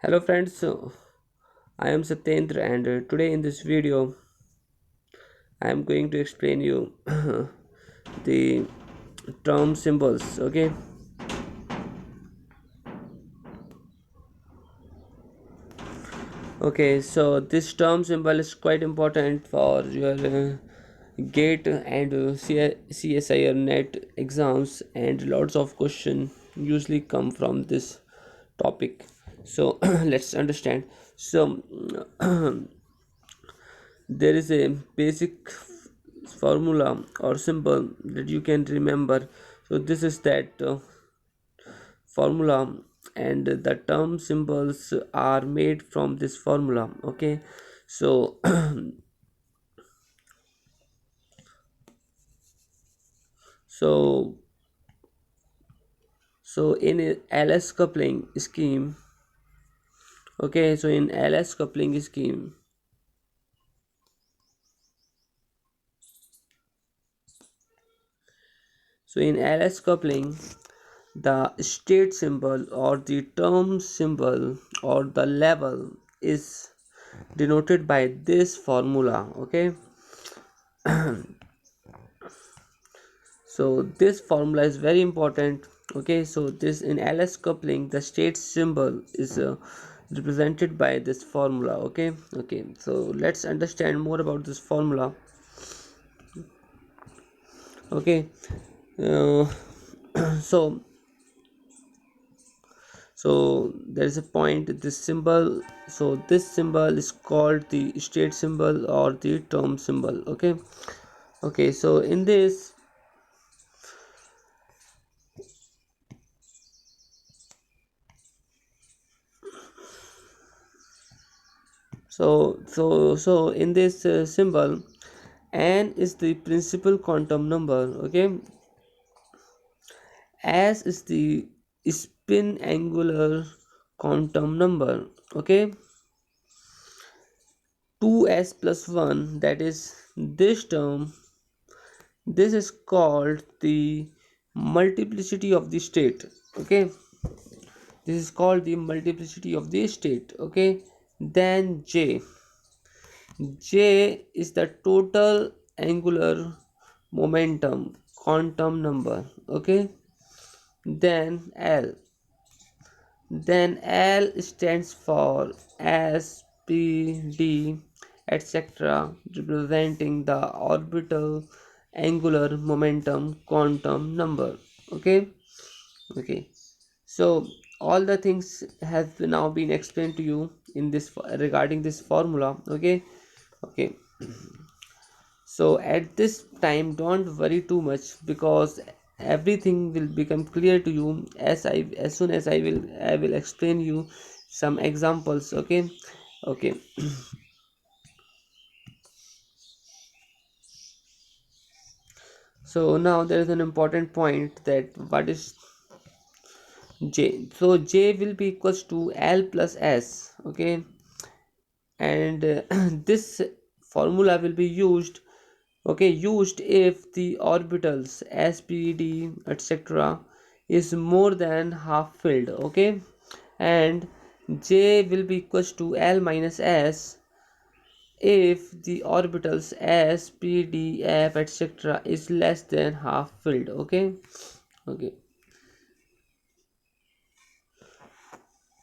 Hello friends, I am Satyendra and today in this video I am going to explain you the term symbols. Okay, so this term symbol is quite important for your GATE and CSIR net exams, and lots of questions usually come from this topic. So let's understand. So there is a basic formula or symbol that you can remember. So this is that formula, and the term symbols are made from this formula. Okay, so so in a ls coupling scheme. Okay, so in ls coupling scheme, ls coupling, the state symbol or the term symbol or the level is denoted by this formula. Okay, so this formula is very important. Okay, so this in ls coupling, the state symbol is represented by this formula. Okay, so let's understand more about this formula. Okay, uh, so there is a point, this symbol. So this symbol is called the state symbol or the term symbol. Okay, so in this, in this symbol, n is the principal quantum number. Okay, s is the spin angular quantum number. Okay, 2s plus 1, that is this term, this is called the multiplicity of the state. Okay, this is called the multiplicity of the state. Okay, then j is the total angular momentum quantum number. Okay, then L stands for S, P, D, etc., representing the orbital angular momentum quantum number. Okay, okay. So all the things have now been explained to you in this regarding this formula. Okay. So at this time, don't worry too much, because everything will become clear to you as soon as I will explain you some examples. Okay. So now there is an important point, that what is j. So j will be equals to l plus s. Okay, and this formula will be used. Okay, used if the orbitals spd etc. is more than half filled. Okay, and j will be equals to l minus s if the orbitals s p d f etc. is less than half filled. Okay,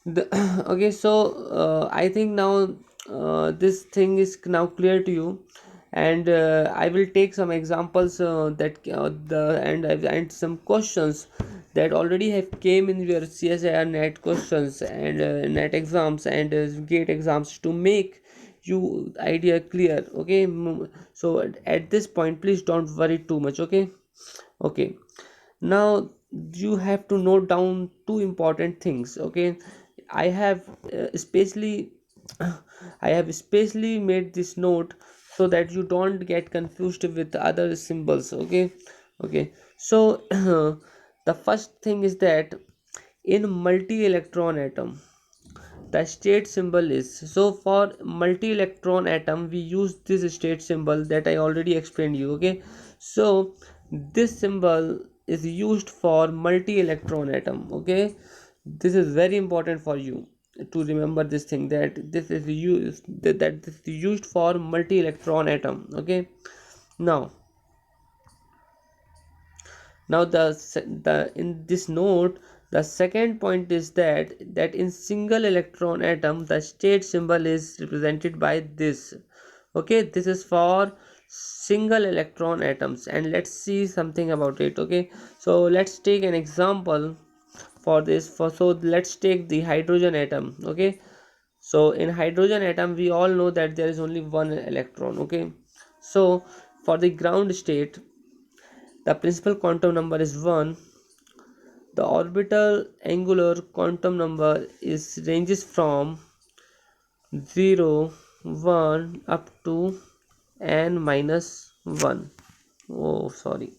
the okay, so I think now this thing is now clear to you, and I will take some examples that the and some questions that already have came in your CSIR net questions and net exams and gate exams, to make you idea clear. Okay, so at this point, please don't worry too much. Okay, now you have to note down two important things. Okay, I have especially I have especially made this note so that you don't get confused with other symbols. Okay, so the first thing is that in multi-electron atom, the state symbol is, so for multi-electron atom we use this state symbol that I already explained you. Okay, so this symbol is used for multi-electron atom. Okay, this is very important for you. to remember this thing, that this is used, that this is used for multi-electron atom. Okay, now the in this note, the second point is that in single electron atom the state symbol is represented by this. Okay, this is for single electron atoms, and let's see something about it. Okay, so let's take an example for this. So let's take the hydrogen atom. Okay, so in hydrogen atom we all know that there is only one electron. Okay, so for the ground state the principal quantum number is 1. The orbital angular quantum number is ranges from 0, 1 up to n minus 1. Oh, sorry.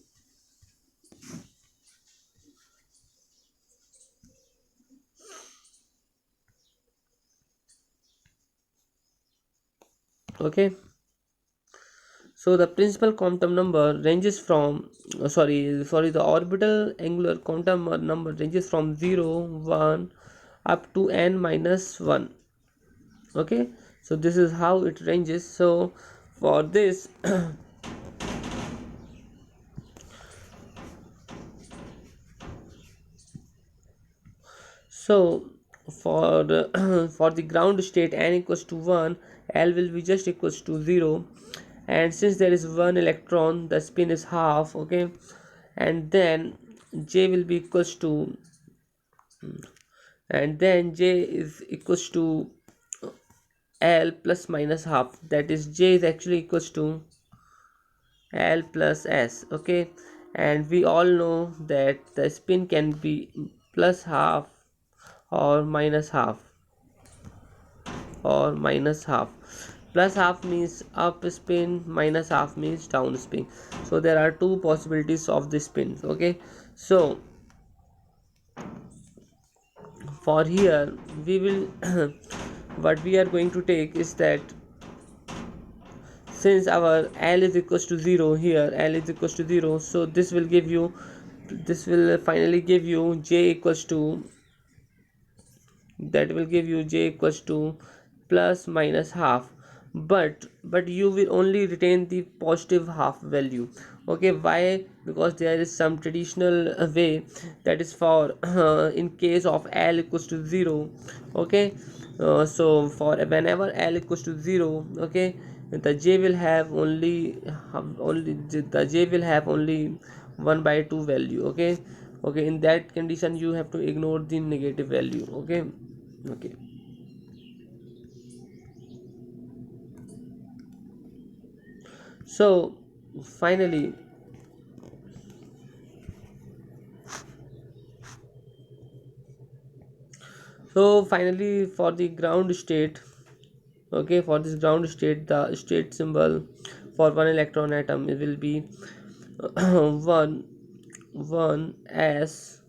Okay. So the principal quantum number ranges from the orbital angular quantum number ranges from 0, 1 up to n minus 1. Okay. So this is how it ranges. So for this so for the, for the ground state n equals to 1, L will be just equals to 0, and since there is one electron the spin is half. Okay, and then J will be equals to, and then J is equals to L plus minus half, that is J is actually equals to L plus S. Okay, and we all know that the spin can be plus half or minus half, or minus half. Plus half means up spin, minus half means down spin. So there are two possibilities of the spins. Okay, so for here we will what we are going to take is that since our L is equals to 0, here L is equals to 0, so this will finally give you J equals to, that will give you J equals to plus minus half, but you will only retain the positive half value. Okay, why? Because there is some traditional way, that is for in case of L equals to 0. Okay, so for whenever L equals to 0, okay, the J will have only the J will have only 1 by 2 value. Okay, okay, in that condition you have to ignore the negative value. Okay, okay, so finally, for the ground state, okay, for this ground state the state symbol for one electron atom, it will be 1 1 s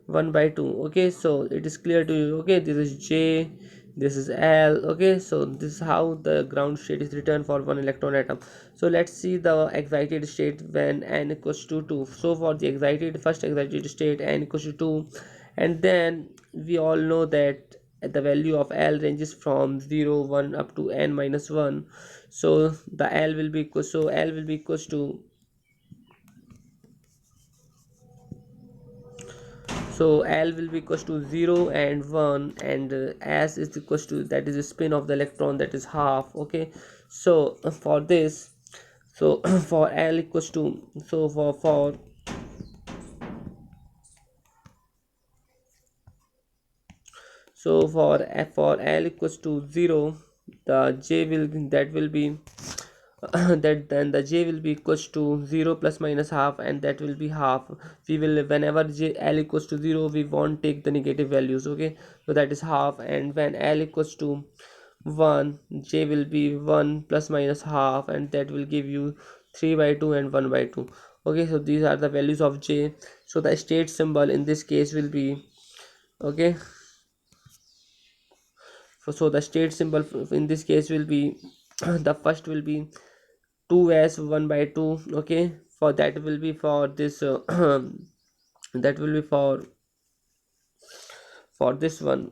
1 by 2. Okay, so it is clear to you. Okay, this is J, this is L. Okay, so this is how the ground state is written for one electron atom. So let's see the excited state when n equals to 2. So for the first excited state n equals to 2, and then we all know that the value of L ranges from 0, 1 up to n minus 1. So the L will be equal, so L will be equals to, so L will be equals to 0 and 1, and S is equals to, that is the spin of the electron, that is half. Okay, so for this, so for L equals to, so for L equals to 0, the J will, that will be that then the J will be equals to 0 plus minus half, and that will be half. We will, whenever L equals to 0, we won't take the negative values. Okay, so that is half, and when L equals to 1, J will be 1 plus minus half, and that will give you 3 by 2 and 1 by 2. Okay, so these are the values of J. So the state symbol in this case will be, okay, so the state symbol in this case will be the first will be 2s 1 by 2. Okay, for that will be for this that will be for this one,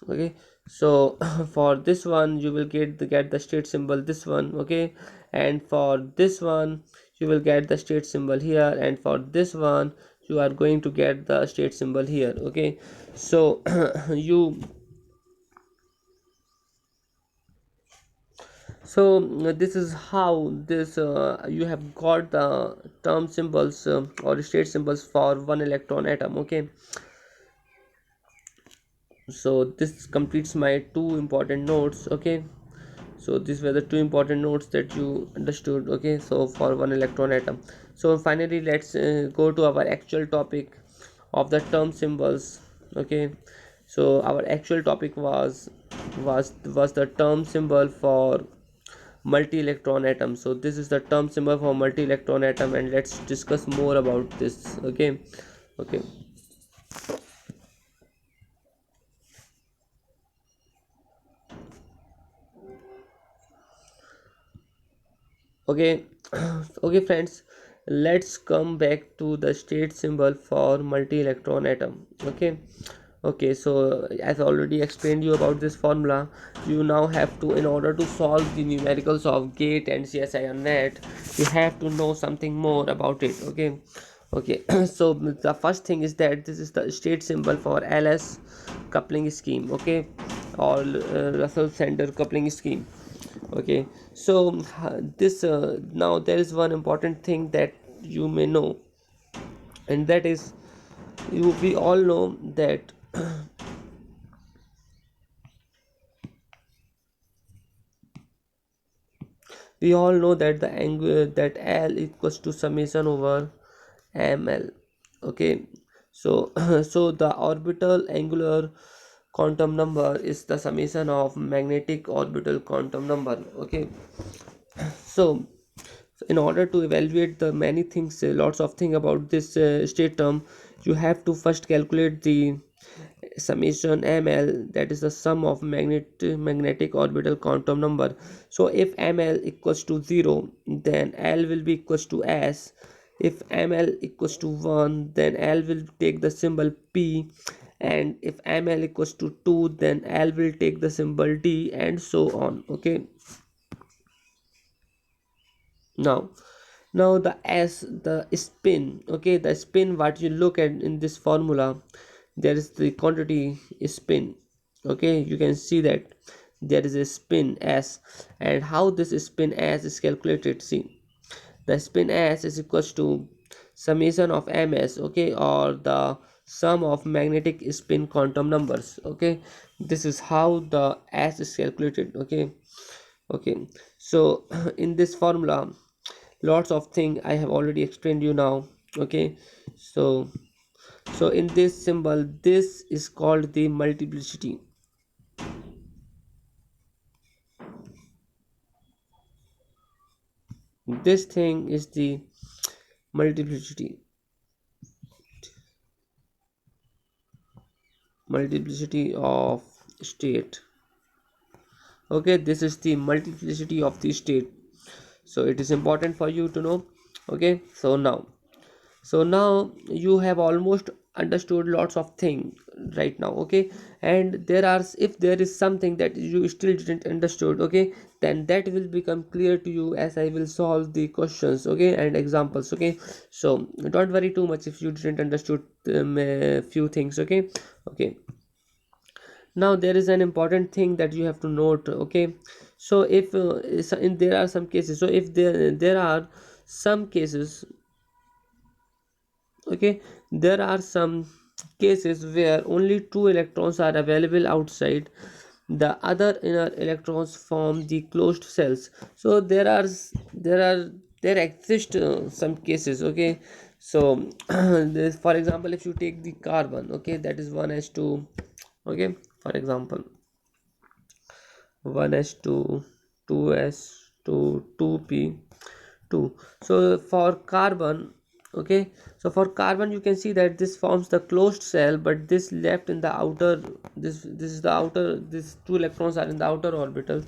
okay. So for this one you will get the state symbol, this one, okay, and for this one you will get the state symbol here, and for this one you are going to get the state symbol here, okay. So you so this is how this you have got the term symbols or state symbols for one electron atom, okay. So this completes my two important notes, okay. So these were the two important notes that you understood, okay, so for one electron atom. So finally let's go to our actual topic of the term symbols, okay. So our actual topic was the term symbol for multi-electron atom. So this is the term symbol for multi-electron atom, and let's discuss more about this, okay. Okay, okay. Okay friends, let's come back to the state symbol for multi-electron atom, okay. Okay, so as I already explained you about this formula, you now have to, in order to solve the numericals of gate and CSI on net, you have to know something more about it, okay. Okay. So the first thing is that this is the state symbol for LS coupling scheme, okay, or Russell Sander coupling scheme, okay. So this now there is one important thing that you may know, and that is, we all know that we all know that the angle that L equals to summation over ml, okay. So so the orbital angular quantum number is the summation of magnetic orbital quantum number, okay. So in order to evaluate the many things, lots of things about this state term, you have to first calculate the summation ml, that is the sum of magnetic orbital quantum number. So if ml equals to 0, then L will be equals to S. If ml equals to 1, then L will take the symbol P, and if ml equals to 2, then L will take the symbol D, and so on, okay. Now the S, the spin, okay, the spin what you look at in this formula, there is the quantity spin, okay. You can see that there is a spin S, and how this spin S is calculated, see, the spin S is equals to summation of ms, okay, or the sum of magnetic spin quantum numbers, okay. This is how the S is calculated, okay. Okay, so in this formula, lots of thing I have already explained you now, okay. So in this symbol, this is called the multiplicity. This thing is the multiplicity, of state, okay. This is the multiplicity of the state, so it is important for you to know, okay. So now you have almost understood lots of things right now, okay. And there are, if there is something that you still didn't understood, okay, then that will become clear to you as I will solve the questions, okay, and examples, okay. So don't worry too much if you didn't understood a few things, okay. Okay, now there is an important thing that you have to note, okay. So if there are some cases, so if there are some cases, okay, there are some cases where only two electrons are available outside, the other inner electrons form the closed cells. So there exist some cases, okay. So this, for example, if you take the carbon, okay, that is 1s2, okay, for example 1s2, 2s2, 2p 2. So for carbon, okay, so for carbon you can see that this forms the closed cell, but this left in the outer, this is the outer, these two electrons are in the outer orbital.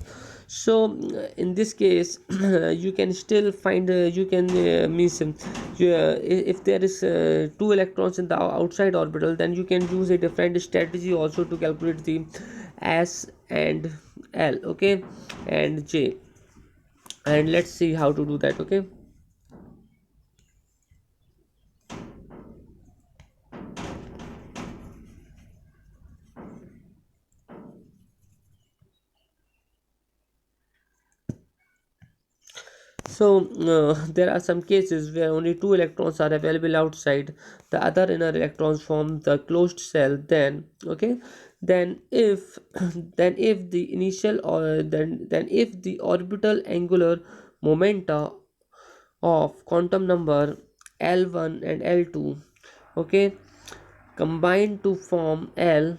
So in this case you can still find you can if there is two electrons in the outside orbital, then you can use a different strategy also to calculate the S and L, okay, and J. And let's see how to do that, okay. So there are some cases where only two electrons are available outside, the other inner electrons form the closed cell. Then, okay, then if then if the initial or then if the orbital angular momenta of quantum number L1 and L2, okay, combine to form L,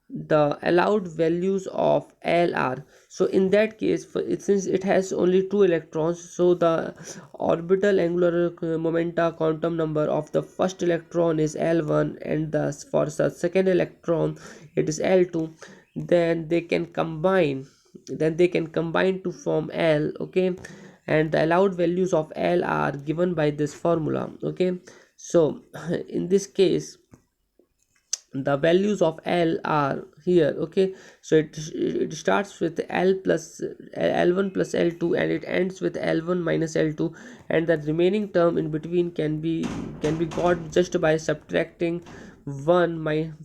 the allowed values of L are. So in that case, since it has only two electrons, so the orbital angular momenta quantum number of the first electron is L1, and thus for the second electron it is L2. Then they can combine, to form L, okay, and the allowed values of L are given by this formula, okay. So in this case the values of L are here, okay. So it starts with L plus L1 plus L2, and it ends with L1 minus L2, and the remaining term in between can be got just by subtracting 1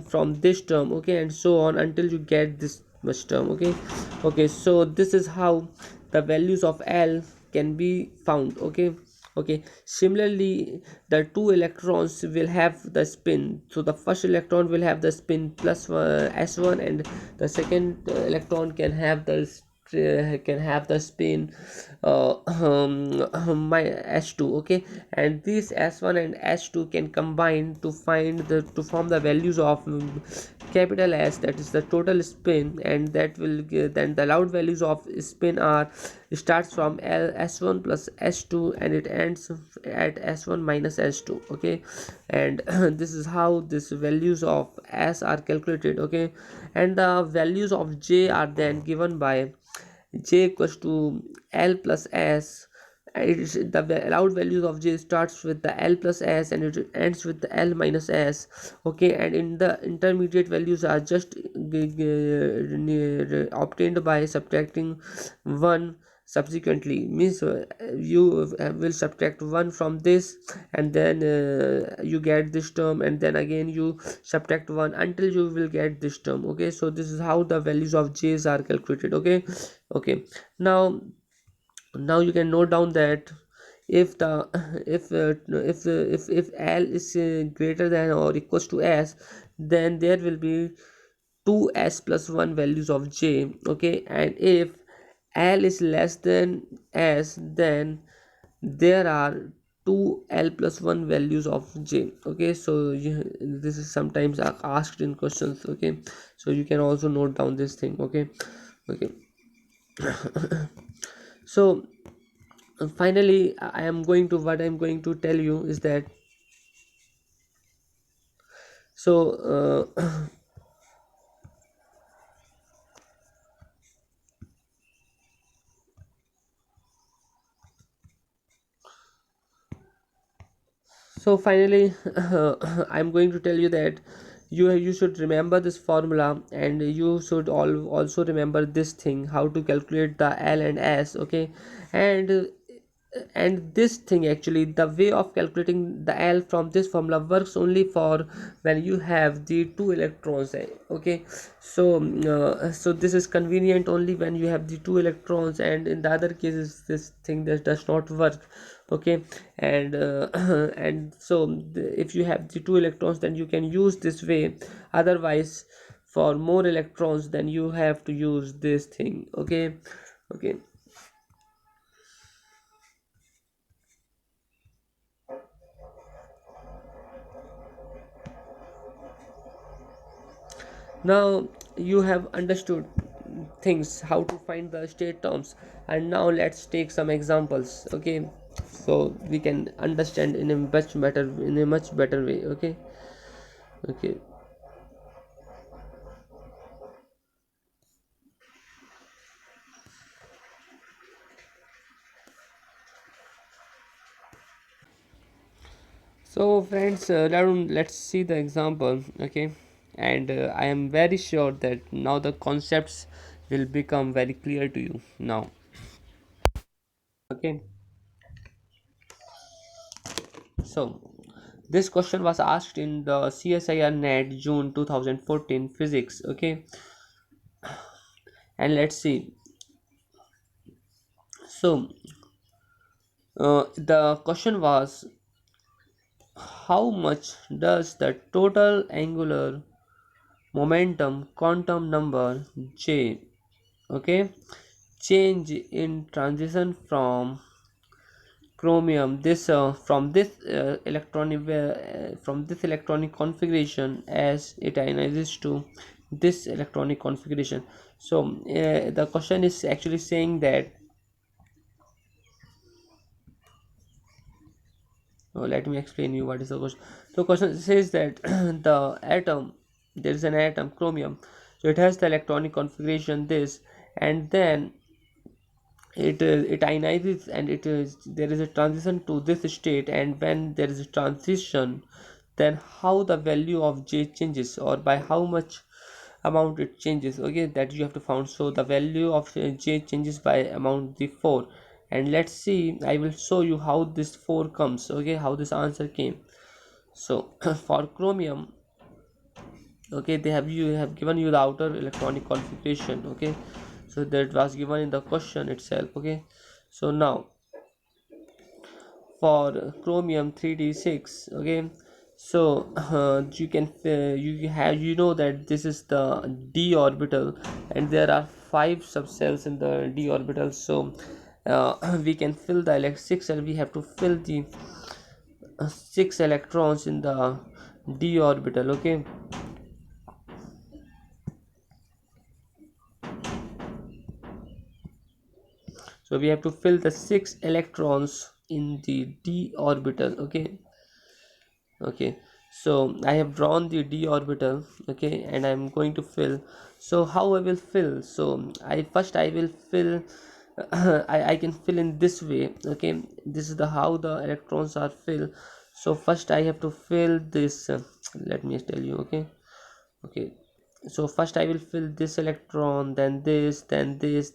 from this term, okay, and so on until you get this much term, okay. So this is how the values of L can be found, okay. Similarly, the two electrons will have the spin. So the first electron will have the spin plus s1, and the second electron can have the spin my s2, okay. And these s1 and s2 can combine to form the values of capital S, that is the total spin, and that will then the allowed values of spin are starts from s1 plus s2, and it ends at s1 minus s2, okay. And this is how these values of s are calculated, okay. And the values of j are then given by j equals to l plus s. The allowed values of j starts with the l plus s, and it ends with the l minus s, okay. And in the intermediate values are just obtained by subtracting 1 subsequently, means you will subtract 1 from this, and then you get this term, and then again you subtract 1 until you will get this term, okay. So this is how the values of j's are calculated, okay. Now you can note down that if the if L is greater than or equals to S, then there will be two S plus 1 values of J, okay. And if L is less than S, then there are two L plus 1 values of J, okay. So this is sometimes asked in questions, okay. So you can also note down this thing, okay. okay so finally I am going to tell you is that, so so finally I'm going to tell you that you should remember this formula, and you should also remember this thing, how to calculate the L and S, okay. and and this thing, actually the way of calculating the L from this formula works only for when you have the two electrons, okay. So so this is convenient only when you have the two electrons, and in the other cases this thing that does not work, okay. And and so if you have the two electrons, then you can use this way. Otherwise, for more electrons, then you have to use this thing, okay. okay Now you have understood things, how to find the state terms, and now let's take some examples, okay, so we can understand in a much better way, okay. okay so friends, let's see the example, okay. and I am very sure that now the concepts will become very clear to you now. Okay, so this question was asked in the CSIR net June 2014 physics. Okay, and let's see. So the question was, how much does the total angular momentum quantum number J, okay, change in transition from chromium this from this electronic configuration as it ionizes to this electronic configuration. So the question is actually saying that, let me explain you what is the question. So question says that the atom, there is an atom chromium, so it has the electronic configuration this, and then it ionizes, and it is there is a transition to this state, and when there is a transition, then how the value of J changes, or by how much amount it changes. Okay, that you have to find. So the value of J changes by amount the 4, and let's see, I will show you how this 4 comes. Okay, how this answer came. So for chromium, okay, they have you have given you the outer electronic configuration. Okay, so that was given in the question itself. Okay, so now for chromium 3d6. Okay, so you can you have, you know that this is the d orbital, and there are 5 subcells in the d orbital. So we can fill the 6, and we have to fill the 6 electrons in the d orbital. Okay, so we have to fill the 6 electrons in the d orbital. Okay, okay, so I have drawn the d orbital. Okay, and I'm going to fill. So how I will fill? So I will fill I can fill in this way. Okay, this is the how the electrons are filled. So first I have to fill this let me tell you. Okay, okay, so first I will fill this electron, then this, then this.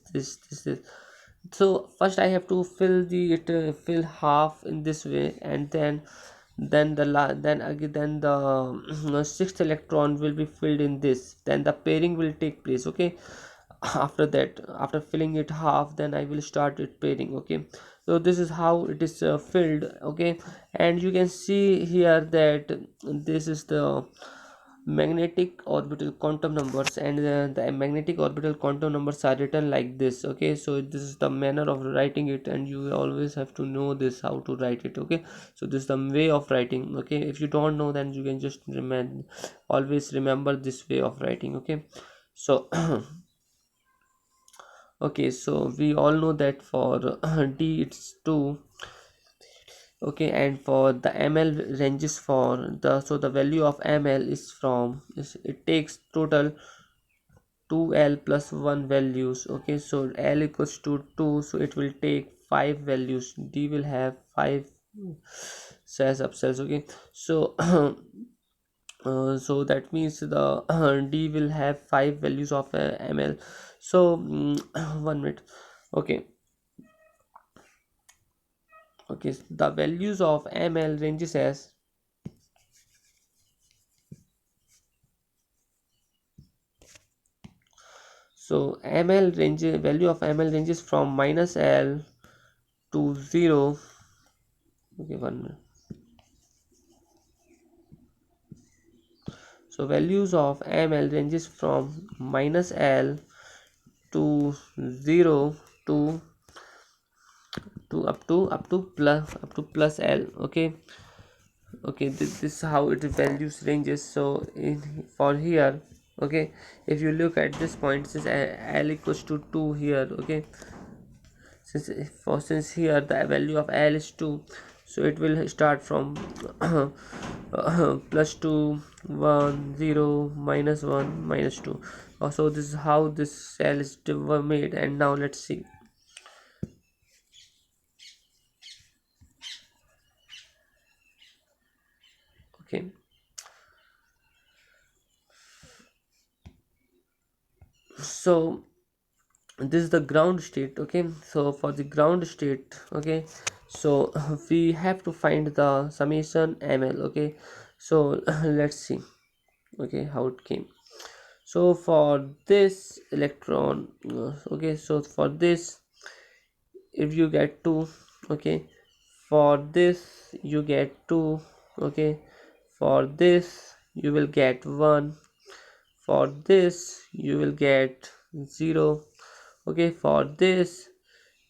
So first I have to fill the fill half in this way, and then then again, then the sixth electron will be filled in this, then the pairing will take place. Okay, after that, after filling it half, then I will start it pairing. Okay, so this is how it is filled. Okay, and you can see here that this is the magnetic orbital quantum numbers, and the magnetic orbital quantum numbers are written like this. Okay, so this is the manner of writing it, and you always have to know this how to write it. Okay, so this is the way of writing. Okay, if you don't know, then you can just remember, always remember this way of writing. Okay, so okay, so we all know that for d it's 2. Okay, and for the ml ranges for the, so the value of ml is from is, it takes total 2l plus 1 values. Okay, so l equals to 2, so it will take 5 values. D will have 5 cells upsells. Okay, so so that means the D will have 5 values of ml. So 1 minute. Okay, okay, the values of ml ranges as, so ml range value of ml ranges from minus l to 0. Okay, 1 minute. So values of ml ranges from minus l to 0 to up to plus l. Okay, okay, this is how it values ranges. So for here, okay, if you look at this point, since l equals to 2 here. Okay, since here the value of l is 2, so it will start from plus 2, 1, 0, minus 1, minus 2. So this is how this cell is made. And now let's see. Okay, So this is the ground state. Okay, so for the ground state, okay, so we have to find the summation ml. Okay, so let's see, okay, how it came. So for this electron, okay, so for this, if you get 2, okay, for this you get 2, okay, for this you will get 1, for this you will get 0, okay, for this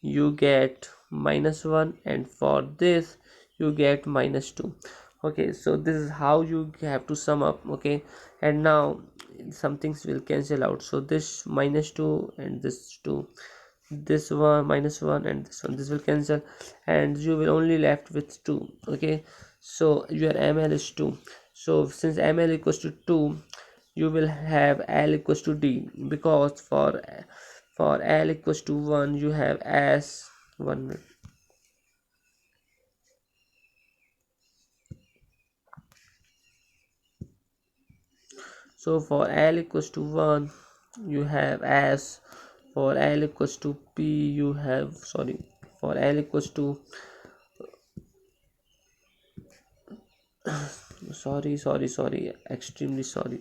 you get -1, and for this you get -2. Okay, so this is how you have to sum up. Okay, and now some things will cancel out, so this -2 and this 2, this one -1 and this one, this will cancel, and you will only left with 2. Okay, so your ml is 2. So since ml equals to 2, you will have l equals to d, because for l equals to 1 you have as 1. So for l equals to 1 you have as, for l equals to p you have, sorry, for l equals to, sorry, extremely sorry.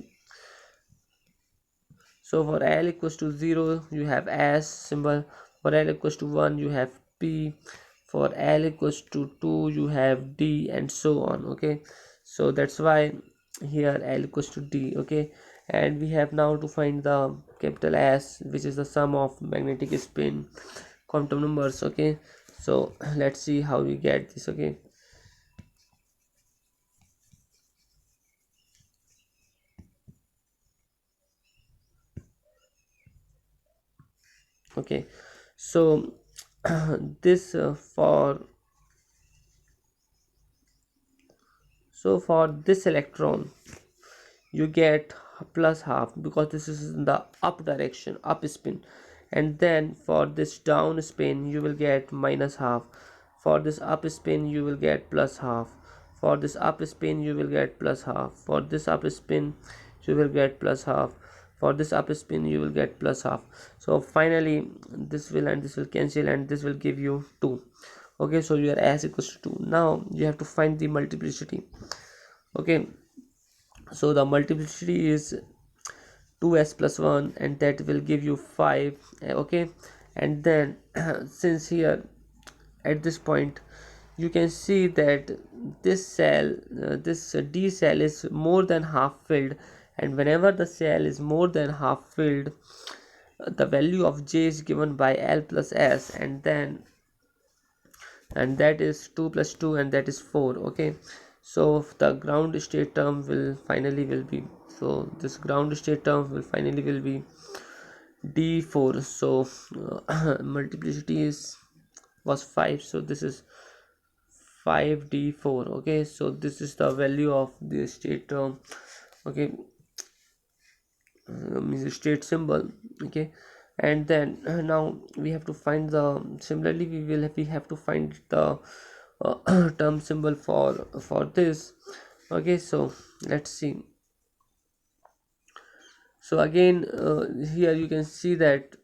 So for l equals to 0 you have as symbol, for l equals to 1 you have p, for l equals to 2 you have d, and so on. Okay, so that's why here l equals to d. Okay, and we have now to find the capital S, which is the sum of magnetic spin quantum numbers. Okay, so let's see how we get this. Okay, okay, so this for this electron you get plus half, because this is in the up direction, up spin, and then for this down spin you will get minus half, for this up spin you will get plus half, for this up spin you will get plus half, for this up spin you will get plus half, for this up spin you will get plus half. So finally this will and this will cancel, and this will give you 2. Okay, so your s equals to 2. Now you have to find the multiplicity. Okay, so the multiplicity is 2s plus 1, and that will give you 5. Okay, and then since here at this point you can see that this cell, this d cell is more than half filled, and whenever the cell is more than half filled, the value of j is given by l plus s, and that is 2 plus 2, and that is 4. Okay, so the ground state term will finally will be, so this ground state term will finally will be d4. So multiplicity is was 5, so this is 5d4. Okay, so this is the value of the state term. Okay, means state symbol. Okay, and then now we have to find the, similarly we have to find the term symbol for this. Okay, so let's see. So again, here you can see that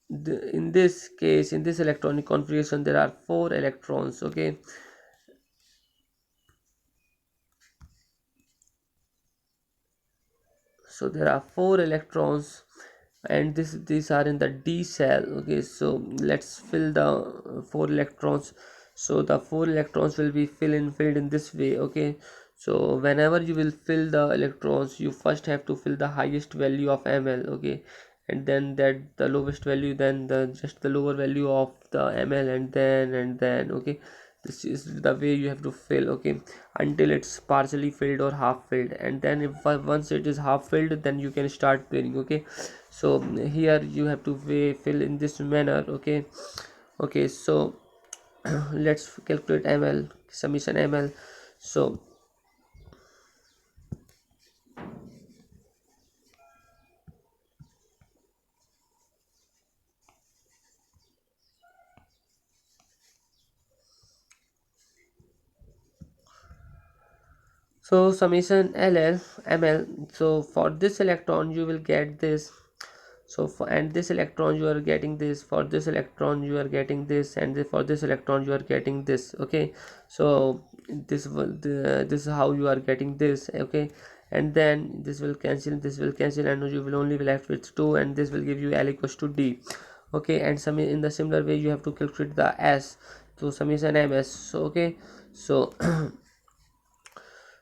in this case, in this electronic configuration, there are 4 electrons. Okay, so there are 4 electrons, and these are in the d cell. Okay, so let's fill the 4 electrons. So the 4 electrons will be filled in this way. Okay, so whenever you will fill the electrons, you first have to fill the highest value of ml. Okay, and then that the lowest value, then the just the lower value of the ml, and then okay, this is the way you have to fill. Okay, until it's partially filled or half filled, and then if once it is half filled, then you can start filling. Okay, so here you have to fill in this manner. Okay, okay, so let's calculate ml, summation ml. So summation ll ml. So for this electron you will get this. So and this electron you are getting this, for this electron you are getting this, and for this electron you are getting this. Okay, so this is how you are getting this. Okay, and then this will cancel, this will cancel, and you will only be left with 2, and this will give you L equals to D. Okay, and some in the similar way you have to calculate the S, so summation ms. So okay, so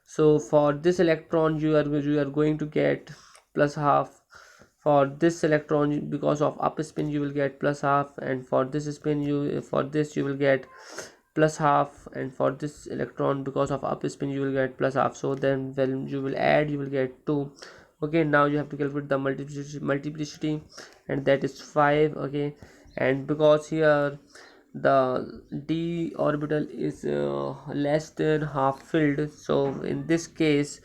so for this electron you are going to get plus half. For this electron, because of up spin, you will get plus half, and for this spin, for this you will get plus half, and for this electron, because of up spin, you will get plus half. So then when you will add, you will get 2. Okay, now you have to calculate the multiplicity, and that is 5. Okay, and because here the d orbital is less than half filled, so in this case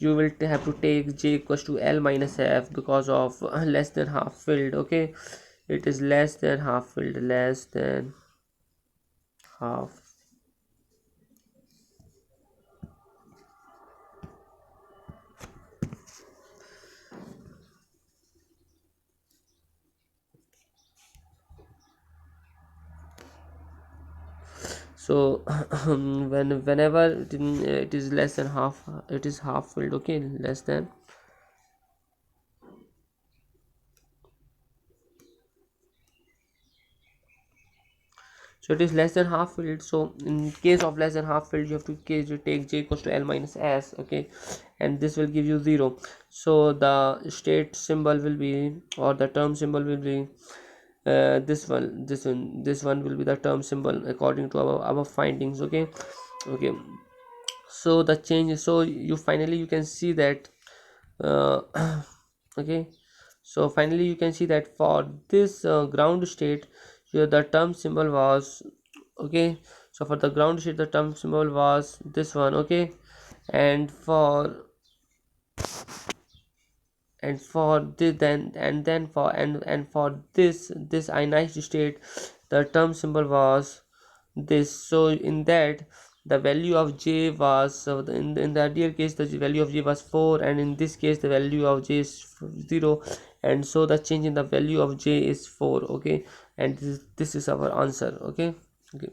you will have to take j equals to L minus f, because of less than half filled. Okay, it is less than half filled, less than half. So whenever it is less than half, it is half filled. Okay, less than. So it is less than half filled. So in case of less than half filled, you have to take j equals to L minus s. Okay, and this will give you 0. So the state symbol will be, or the term symbol will be this one will be the term symbol according to our findings. Okay, okay. So the change, so you finally you can see that uh, okay, so finally you can see that for this ground state here the term symbol was, okay, so for the ground state the term symbol was this one. Okay, and for this, then for and for this ionized state the term symbol was this. So in that the value of j was, so in the earlier case the value of j was 4, and in this case the value of j is 0, and so the change in the value of j is 4. Okay, and this is our answer. Okay, okay,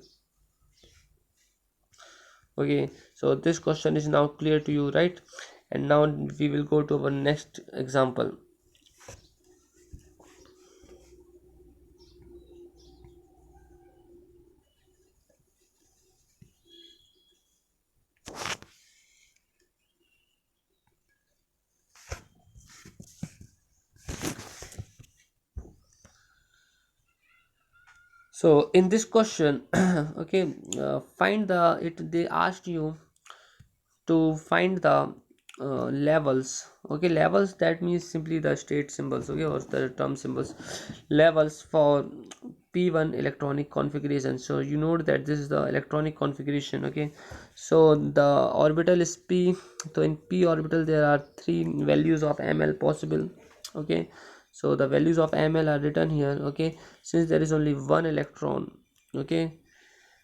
okay. So this question is now clear to you, right? And now we will go to our next example. So in this question, okay, find the it they asked you to find the levels. Okay, levels, that means simply the state symbols. Okay, or the term symbols, levels for p1 electronic configuration. So you know that this is the electronic configuration. Okay, so the orbital is p. So in p orbital there are 3 values of ml possible. Okay, so the values of ml are written here. Okay, since there is only one electron. Okay,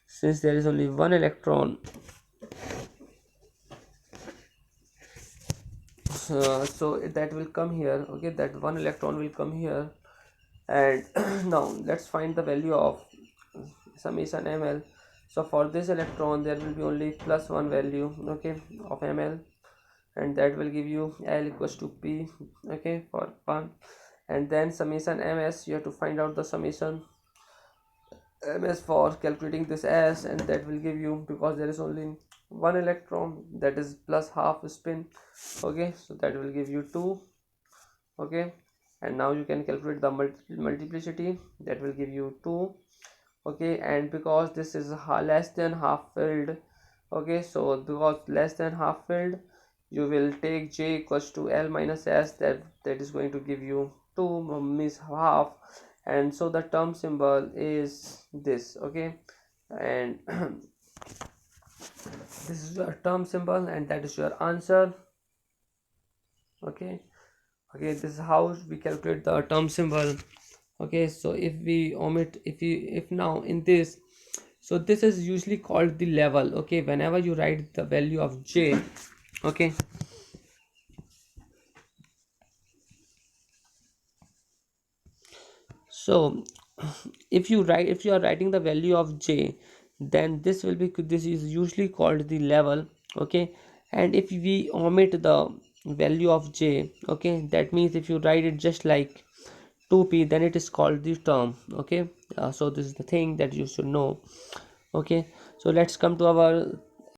since there is only one electron, so that will come here. Okay, that one electron will come here, and now let's find the value of summation ml. So for this electron there will be only plus one value, okay, of ml, and that will give you L equals to p. Okay, for 1, and then summation ms, you have to find out the summation ms for calculating this s, and that will give you, because there is only one electron, that is plus half spin. Okay, so that will give you 2. Okay, and now you can calculate the multiplicity, that will give you 2. Okay, and because this is less than half filled, okay, so because less than half filled, you will take j equals to L minus s, that is going to give you 2, means half, and so the term symbol is this. Okay, and this is your term symbol, and that is your answer. Okay, okay, this is how we calculate the term symbol. Okay, so if we omit, if now in this, so this is usually called the level. Okay, whenever you write the value of j, okay, So if you are writing the value of j, then this is usually called the level. Okay, and if we omit the value of j, okay, that means if you write it just like 2p, then it is called the term. Okay, so this is the thing that you should know. Okay, so let's come to our